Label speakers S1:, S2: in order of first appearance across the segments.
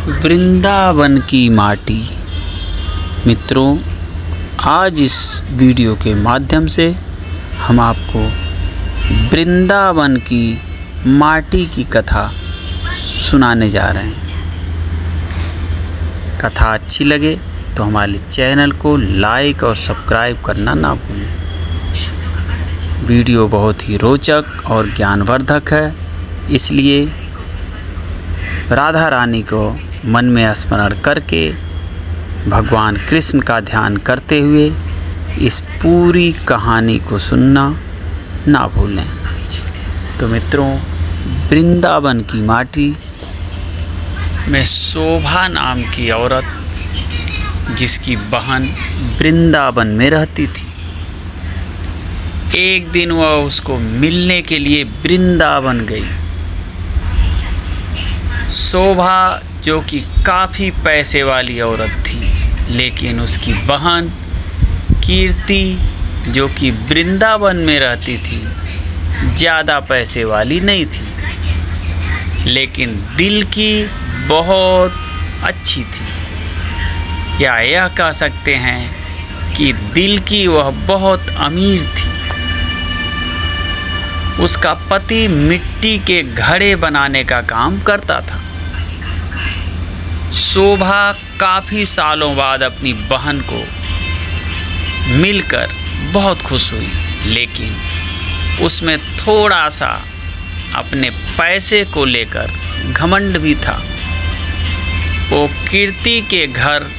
S1: वृंदावन की माटी। मित्रों, आज इस वीडियो के माध्यम से हम आपको वृंदावन की माटी की कथा सुनाने जा रहे हैं। कथा अच्छी लगे तो हमारे चैनल को लाइक और सब्सक्राइब करना ना भूलें। वीडियो बहुत ही रोचक और ज्ञानवर्धक है, इसलिए राधा रानी को मन में स्मरण करके भगवान कृष्ण का ध्यान करते हुए इस पूरी कहानी को सुनना ना भूलें। तो मित्रों, वृंदावन की माटी में शोभा नाम की औरत, जिसकी बहन वृंदावन में रहती थी, एक दिन वह उसको मिलने के लिए वृंदावन गई। शोभा जो कि काफ़ी पैसे वाली औरत थी, लेकिन उसकी बहन कीर्ति जो कि वृंदावन में रहती थी, ज़्यादा पैसे वाली नहीं थी, लेकिन दिल की बहुत अच्छी थी, या यह कह सकते हैं कि दिल की वह बहुत अमीर थी। उसका पति मिट्टी के घड़े बनाने का काम करता था। शोभा काफ़ी सालों बाद अपनी बहन को मिलकर बहुत खुश हुई, लेकिन उसमें थोड़ा सा अपने पैसे को लेकर घमंड भी था। वो कीर्ति के घर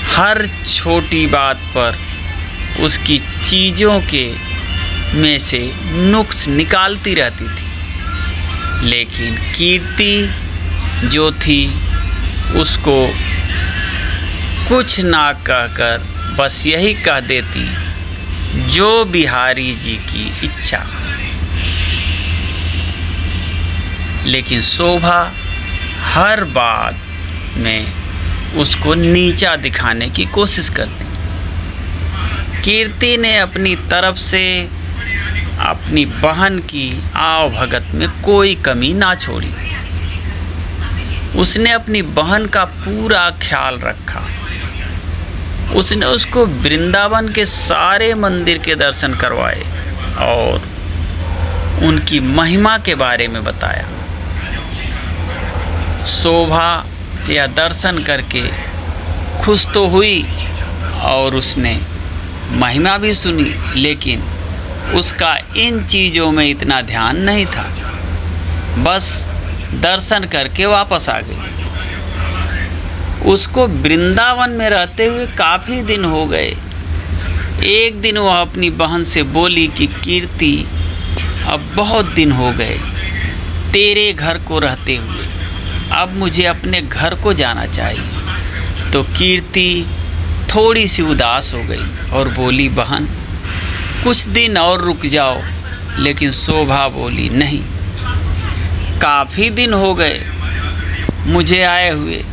S1: हर छोटी बात पर उसकी चीज़ों के में से नुक्स निकालती रहती थी, लेकिन कीर्ति जो थी उसको कुछ ना कहकर बस यही कह देती, जो बिहारी जी की इच्छा। लेकिन शोभा हर बात में उसको नीचा दिखाने की कोशिश करती। कीर्ति ने अपनी तरफ से अपनी बहन की आव भगत में कोई कमी ना छोड़ी। उसने अपनी बहन का पूरा ख्याल रखा। उसने उसको वृंदावन के सारे मंदिर के दर्शन करवाए और उनकी महिमा के बारे में बताया। शोभा यह दर्शन करके खुश तो हुई और उसने महिमा भी सुनी, लेकिन उसका इन चीज़ों में इतना ध्यान नहीं था। बस दर्शन करके वापस आ गई। उसको वृंदावन में रहते हुए काफ़ी दिन हो गए। एक दिन वह अपनी बहन से बोली कि कीर्ति, अब बहुत दिन हो गए तेरे घर को रहते हुए, अब मुझे अपने घर को जाना चाहिए। तो कीर्ति थोड़ी सी उदास हो गई और बोली, बहन कुछ दिन और रुक जाओ। लेकिन शोभा बोली, नहीं, काफ़ी दिन हो गए मुझे आए हुए।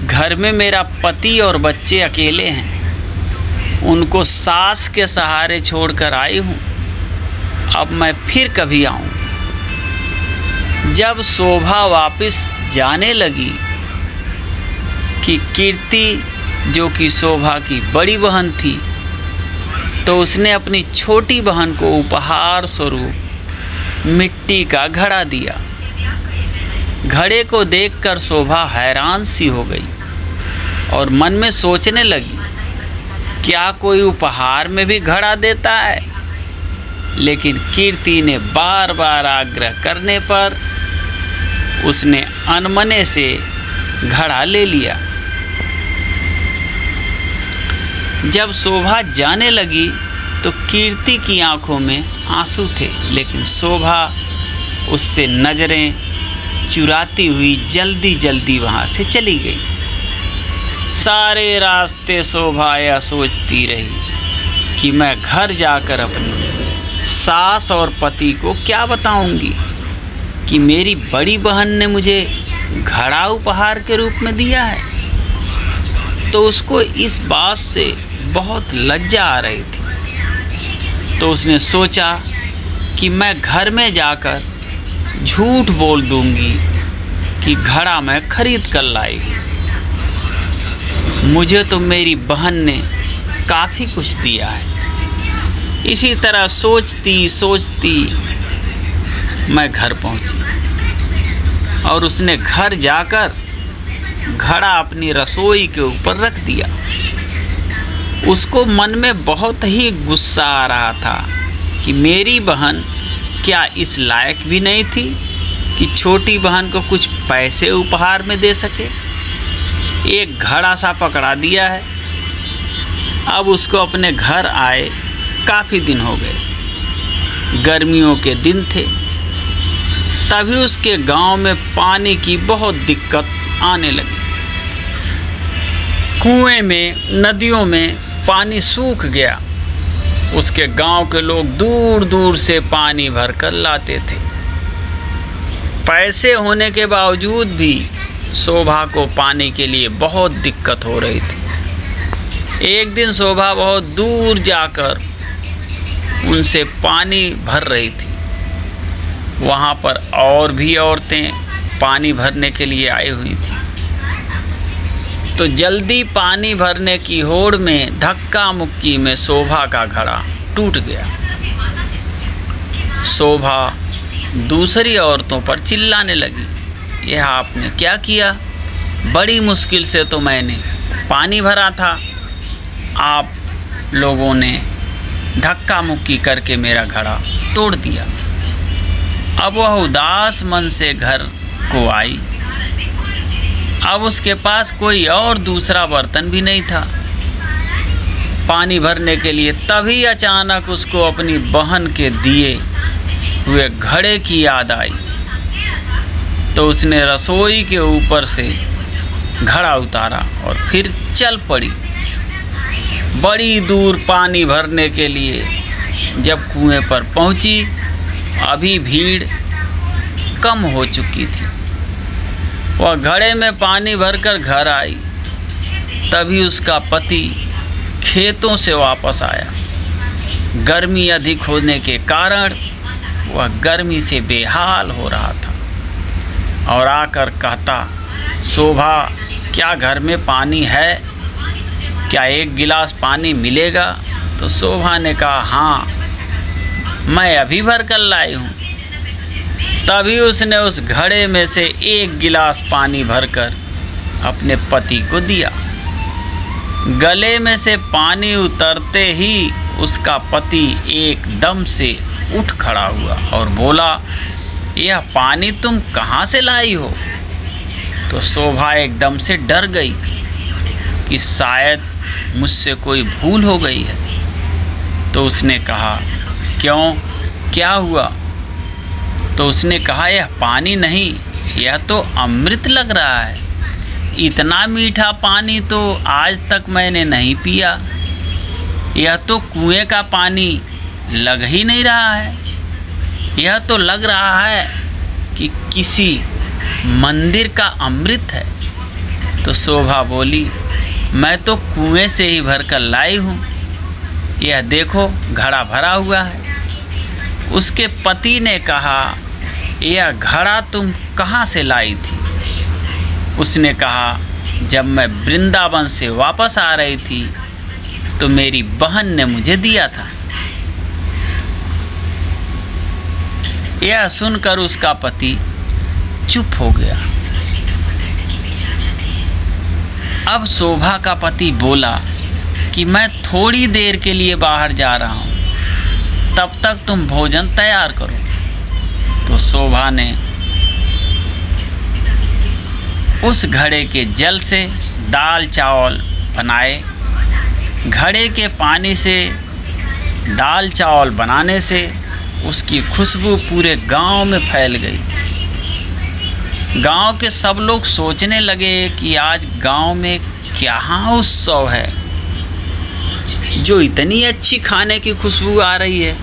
S1: घर में मेरा पति और बच्चे अकेले हैं, उनको सास के सहारे छोड़कर आई हूँ। अब मैं फिर कभी आऊँगी। जब शोभा वापस जाने लगी कि कीर्ति जो कि शोभा की बड़ी बहन थी, तो उसने अपनी छोटी बहन को उपहार स्वरूप मिट्टी का घड़ा दिया। घड़े को देखकर शोभा हैरान सी हो गई और मन में सोचने लगी, क्या कोई उपहार में भी घड़ा देता है? लेकिन कीर्ति ने बार बार आग्रह करने पर उसने अनमने से घड़ा ले लिया। जब शोभा जाने लगी तो कीर्ति की आंखों में आंसू थे, लेकिन शोभा उससे नज़रें चुराती हुई जल्दी जल्दी वहाँ से चली गई। सारे रास्ते शोभा यह सोचती रही कि मैं घर जाकर अपनी सास और पति को क्या बताऊंगी कि मेरी बड़ी बहन ने मुझे घड़ा उपहार के रूप में दिया है। तो उसको इस बात से बहुत लज्जा आ रही थी। तो उसने सोचा कि मैं घर में जाकर झूठ बोल दूंगी कि घड़ा मैं खरीद कर लाई हूँ। मुझे तो मेरी बहन ने काफ़ी कुछ दिया है। इसी तरह सोचती सोचती मैं घर पहुँची और उसने घर जाकर घड़ा अपनी रसोई के ऊपर रख दिया। उसको मन में बहुत ही गुस्सा आ रहा था कि मेरी बहन क्या इस लायक भी नहीं थी कि छोटी बहन को कुछ पैसे उपहार में दे सके। एक घड़ा सा पकड़ा दिया है। अब उसको अपने घर आए काफ़ी दिन हो गए। गर्मियों के दिन थे। तभी उसके गांव में पानी की बहुत दिक्कत आने लगी। कुएं में, नदियों में पानी सूख गया। उसके गांव के लोग दूर दूर से पानी भरकर लाते थे। पैसे होने के बावजूद भी शोभा को पानी के लिए बहुत दिक्कत हो रही थी। एक दिन शोभा बहुत दूर जाकर उनसे पानी भर रही थी। वहाँ पर और भी औरतें पानी भरने के लिए आई हुई थी। तो जल्दी पानी भरने की होड़ में धक्का मुक्की में शोभा का घड़ा टूट गया। शोभा दूसरी औरतों पर चिल्लाने लगी, यह आपने क्या किया? बड़ी मुश्किल से तो मैंने पानी भरा था, आप लोगों ने धक्का मुक्की करके मेरा घड़ा तोड़ दिया। अब वह उदास मन से घर को आई। अब उसके पास कोई और दूसरा बर्तन भी नहीं था पानी भरने के लिए। तभी अचानक उसको अपनी बहन के दिए हुए घड़े की याद आई। तो उसने रसोई के ऊपर से घड़ा उतारा और फिर चल पड़ी बड़ी दूर पानी भरने के लिए। जब कुएं पर पहुंची, अभी भीड़ कम हो चुकी थी। वह घड़े में पानी भरकर घर आई। तभी उसका पति खेतों से वापस आया। गर्मी अधिक होने के कारण वह गर्मी से बेहाल हो रहा था और आकर कहता, शोभा क्या घर में पानी है? क्या एक गिलास पानी मिलेगा? तो शोभा ने कहा, हाँ मैं अभी भर कर लाई हूँ। तभी उसने उस घड़े में से एक गिलास पानी भरकर अपने पति को दिया। गले में से पानी उतरते ही उसका पति एकदम से उठ खड़ा हुआ और बोला, यह पानी तुम कहाँ से लाई हो? तो शोभा एकदम से डर गई कि शायद मुझसे कोई भूल हो गई है। तो उसने कहा, क्यों, क्या हुआ? तो उसने कहा, यह पानी नहीं, यह तो अमृत लग रहा है। इतना मीठा पानी तो आज तक मैंने नहीं पिया। यह तो कुएं का पानी लग ही नहीं रहा है। यह तो लग रहा है कि किसी मंदिर का अमृत है। तो शोभा बोली, मैं तो कुएं से ही भर कर लाई हूँ। यह देखो घड़ा भरा हुआ है। उसके पति ने कहा, यह घड़ा तुम कहाँ से लाई थी? उसने कहा, जब मैं वृंदावन से वापस आ रही थी तो मेरी बहन ने मुझे दिया था। यह सुनकर उसका पति चुप हो गया। अब शोभा का पति बोला कि मैं थोड़ी देर के लिए बाहर जा रहा हूँ, तब तक तुम भोजन तैयार करो। तो शोभा ने उस घड़े के जल से दाल चावल बनाए। घड़े के पानी से दाल चावल बनाने से उसकी खुशबू पूरे गांव में फैल गई। गांव के सब लोग सोचने लगे कि आज गांव में क्या उत्सव है जो इतनी अच्छी खाने की खुशबू आ रही है।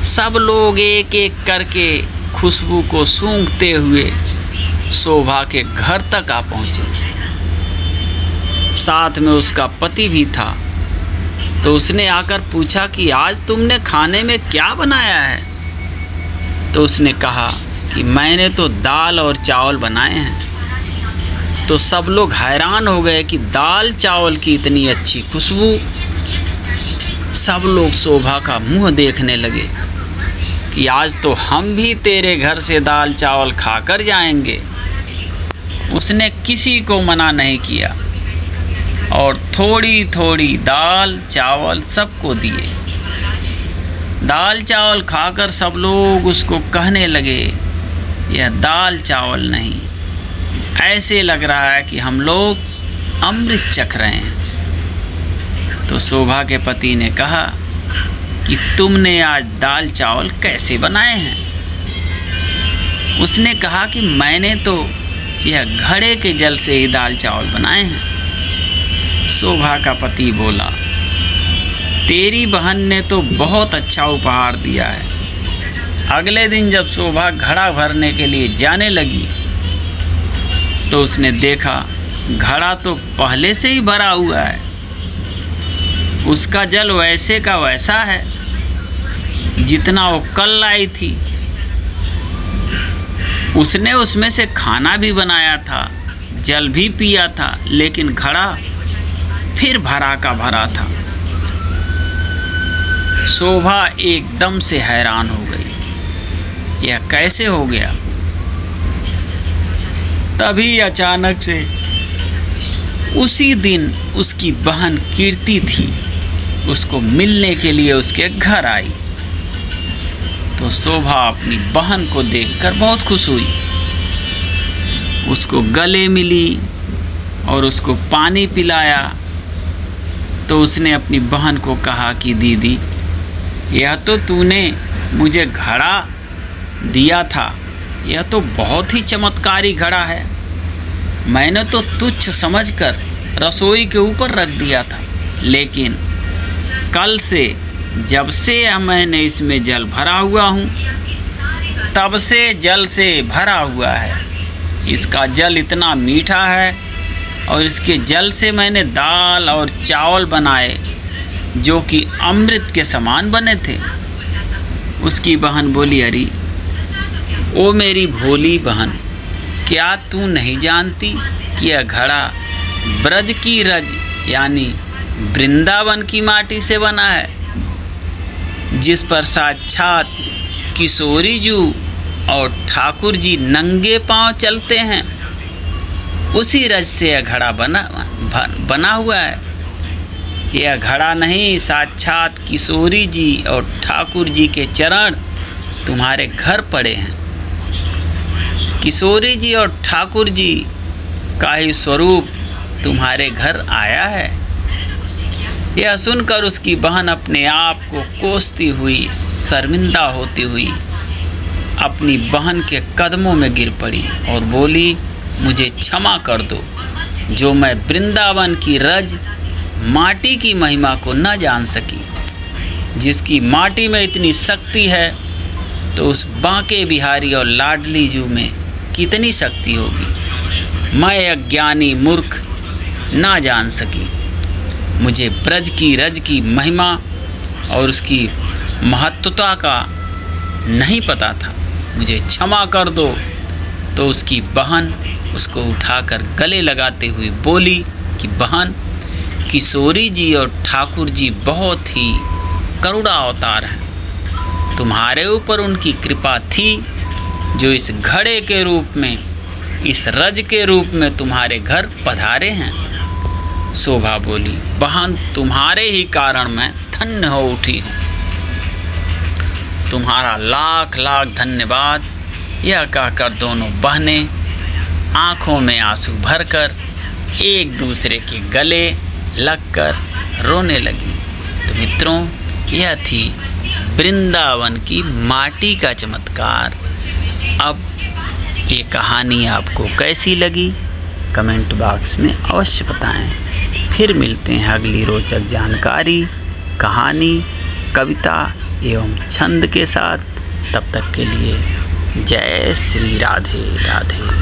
S1: सब लोग एक एक करके खुशबू को सूंघते हुए शोभा के घर तक आ पहुँचे। साथ में उसका पति भी था। तो उसने आकर पूछा कि आज तुमने खाने में क्या बनाया है? तो उसने कहा, कि मैंने तो दाल और चावल बनाए हैं। तो सब लोग हैरान हो गए कि दाल चावल की इतनी अच्छी खुशबू। सब लोग शोभा का मुंह देखने लगे कि आज तो हम भी तेरे घर से दाल चावल खाकर जाएंगे। उसने किसी को मना नहीं किया और थोड़ी थोड़ी दाल चावल सबको दिए। दाल चावल खाकर सब लोग उसको कहने लगे, यह दाल चावल नहीं, ऐसे लग रहा है कि हम लोग अमृत चख रहे हैं। तो शोभा के पति ने कहा कि तुमने आज दाल चावल कैसे बनाए हैं? उसने कहा कि मैंने तो यह घड़े के जल से ही दाल चावल बनाए हैं। शोभा का पति बोला, तेरी बहन ने तो बहुत अच्छा उपहार दिया है। अगले दिन जब शोभा घड़ा भरने के लिए जाने लगी तो उसने देखा घड़ा तो पहले से ही भरा हुआ है। उसका जल वैसे का वैसा है जितना वो कल लाई थी। उसने उसमें से खाना भी बनाया था, जल भी पिया था, लेकिन घड़ा फिर भरा का भरा था। शोभा एकदम से हैरान हो गई, यह कैसे हो गया? तभी अचानक से उसी दिन उसकी बहन कीर्ति थी, उसको मिलने के लिए उसके घर आई। तो शोभा अपनी बहन को देखकर बहुत खुश हुई, उसको गले मिली और उसको पानी पिलाया। तो उसने अपनी बहन को कहा कि दीदी, यह तो तूने मुझे घड़ा दिया था, यह तो बहुत ही चमत्कारी घड़ा है। मैंने तो तुच्छ समझकर रसोई के ऊपर रख दिया था, लेकिन कल से जब से मैंने इसमें जल भरा हुआ हूँ तब से जल से भरा हुआ है। इसका जल इतना मीठा है और इसके जल से मैंने दाल और चावल बनाए जो कि अमृत के समान बने थे। उसकी बहन बोली, अरे ओ मेरी भोली बहन, क्या तू नहीं जानती कि यह घड़ा ब्रज की रज यानी वृंदावन की माटी से बना है, जिस पर साक्षात किशोरी जी और ठाकुर जी नंगे पांव चलते हैं। उसी रज से यह घड़ा बना हुआ है। यह घड़ा नहीं, साक्षात किशोरी जी और ठाकुर जी के चरण तुम्हारे घर पड़े हैं। किशोरी जी और ठाकुर जी का ही स्वरूप तुम्हारे घर आया है। यह सुनकर उसकी बहन अपने आप को कोसती हुई, शर्मिंदा होती हुई अपनी बहन के कदमों में गिर पड़ी और बोली, मुझे क्षमा कर दो, जो मैं वृंदावन की रज माटी की महिमा को न जान सकी। जिसकी माटी में इतनी शक्ति है तो उस बांके बिहारी और लाडली जू में कितनी शक्ति होगी। मैं अज्ञानी मूर्ख ना जान सकी। मुझे ब्रज की रज की महिमा और उसकी महत्वता का नहीं पता था, मुझे क्षमा कर दो। तो उसकी बहन उसको उठाकर गले लगाते हुए बोली कि बहन, किशोरी जी और ठाकुर जी बहुत ही करुणा अवतार हैं। तुम्हारे ऊपर उनकी कृपा थी जो इस घड़े के रूप में, इस रज के रूप में तुम्हारे घर पधारे हैं। शोभा बोली, बहन तुम्हारे ही कारण मैं धन्य हो उठी हूँ। तुम्हारा लाख लाख धन्यवाद। यह कहकर दोनों बहनें आँखों में आंसू भरकर एक दूसरे के गले लगकर रोने लगी। तो मित्रों, यह थी वृंदावन की माटी का चमत्कार। अब ये कहानी आपको कैसी लगी कमेंट बॉक्स में अवश्य बताएं। फिर मिलते हैं अगली रोचक जानकारी, कहानी, कविता एवं छंद के साथ। तब तक के लिए जय श्री राधे राधे।